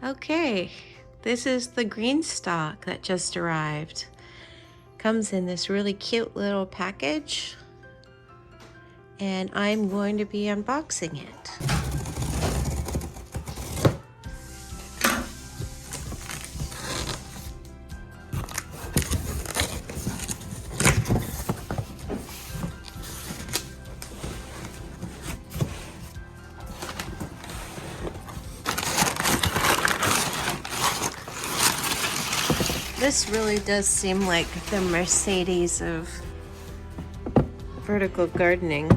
Okay, this is the Greenstalk that just arrived. Comes in this really cute little package, and I'm going to be unboxing it. This really does seem like the Mercedes of vertical gardening.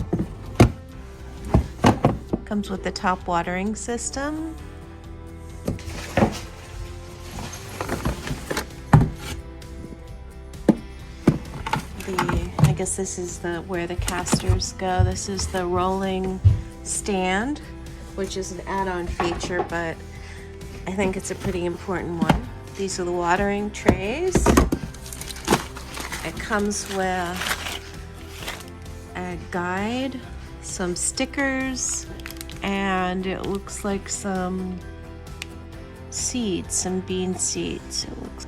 Comes with the top watering system. I guess this is where the casters go. This is the rolling stand, which is an add-on feature, but I think it's a pretty important one. These are the watering trays. It comes with a guide, some stickers, and it looks like some seeds, some bean seeds. It looks.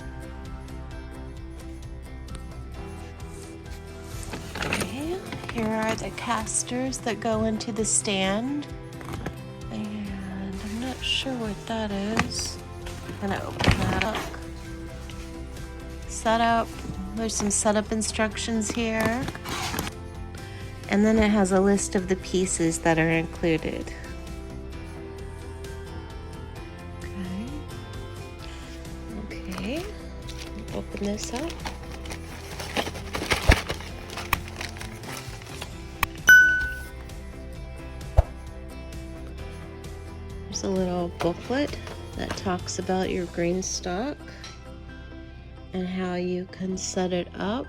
Okay, here are the casters that go into the stand, and I'm not sure what that is. I'm gonna open that up. Setup. There's some setup instructions here. And then it has a list of the pieces that are included. Okay. Open this up. There's a little booklet that talks about your Greenstalk and how you can set it up.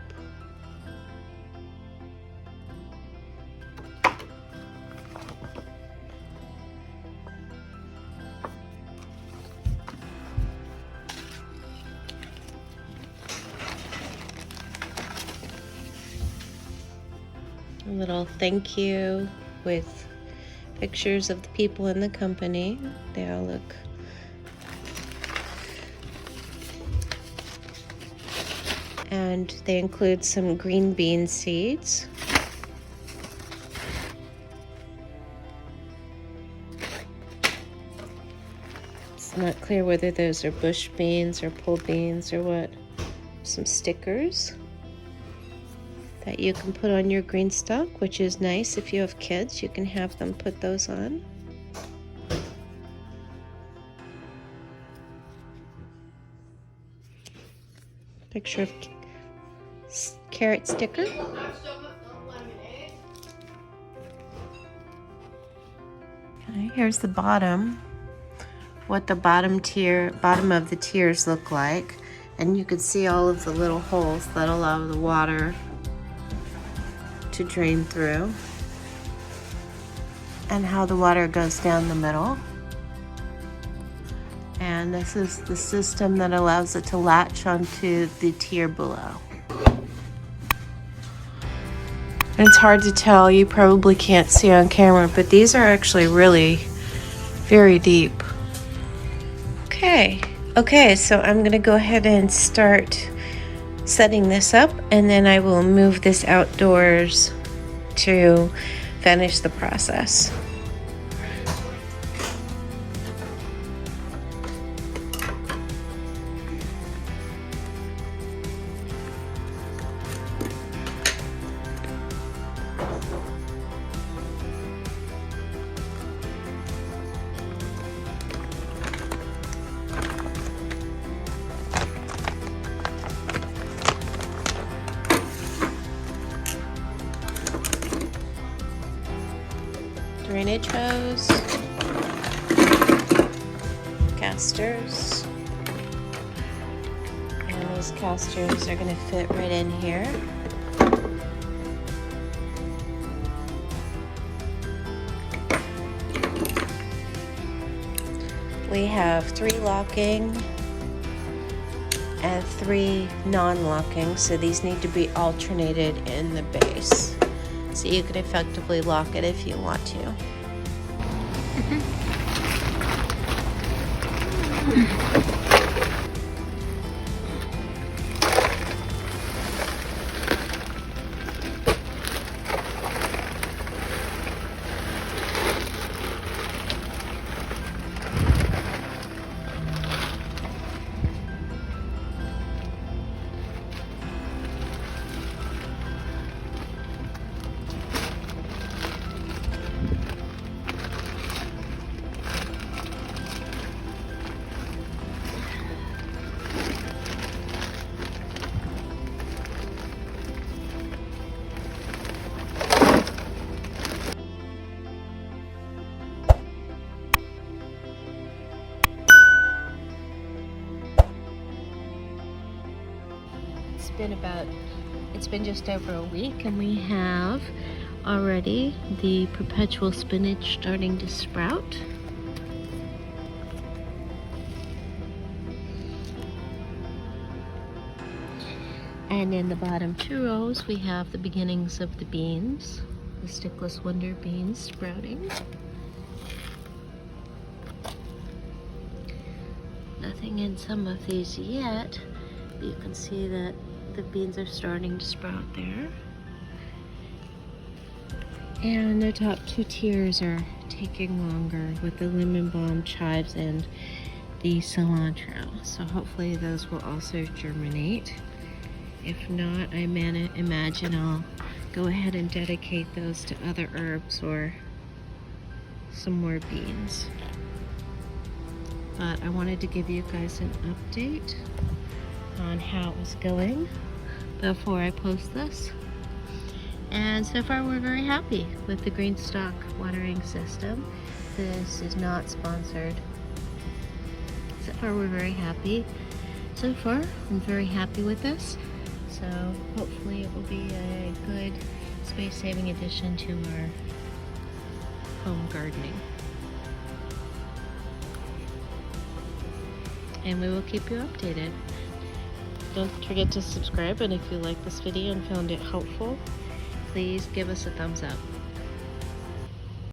A little thank you with pictures of the people in the company. They all look and they include some green bean seeds. It's not clear whether those are bush beans or pole beans or what. Some stickers that you can put on your Greenstalk, which is nice if you have kids. You can have them put those on. Picture of carrot sticker. Okay, here's the bottom. What the bottom of the tiers look like, and you can see all of the little holes that allow the water to drain through, and how the water goes down the middle. And this is the system that allows it to latch onto the tier below. And it's hard to tell, you probably can't see on camera, but these are actually really very deep. Okay, so I'm gonna go ahead and start setting this up, and then I will move this outdoors to finish the process. Drainage hose, casters, and these casters are going to fit right in here. We have 3 locking and 3 non-locking, so these need to be alternated in the base. So you can effectively lock it if you want to. It's been just over a week, and we have already the perpetual spinach starting to sprout. And in the bottom 2 rows we have the beginnings of the beans, the stickless wonder beans sprouting. Nothing in some of these yet, but you can see that the beans are starting to sprout there. And the top 2 tiers are taking longer with the lemon balm, chives, and the cilantro. So hopefully those will also germinate. If not, I imagine I'll go ahead and dedicate those to other herbs or some more beans. But I wanted to give you guys an update on how it was going before I post this. And so far we're very happy with the Greenstalk watering system. This is not sponsored. So far we're very happy. So far I'm very happy with this. So hopefully it will be a good space-saving addition to our home gardening. And we will keep you updated. Don't forget to subscribe, and if you like this video and found it helpful, please give us a thumbs up.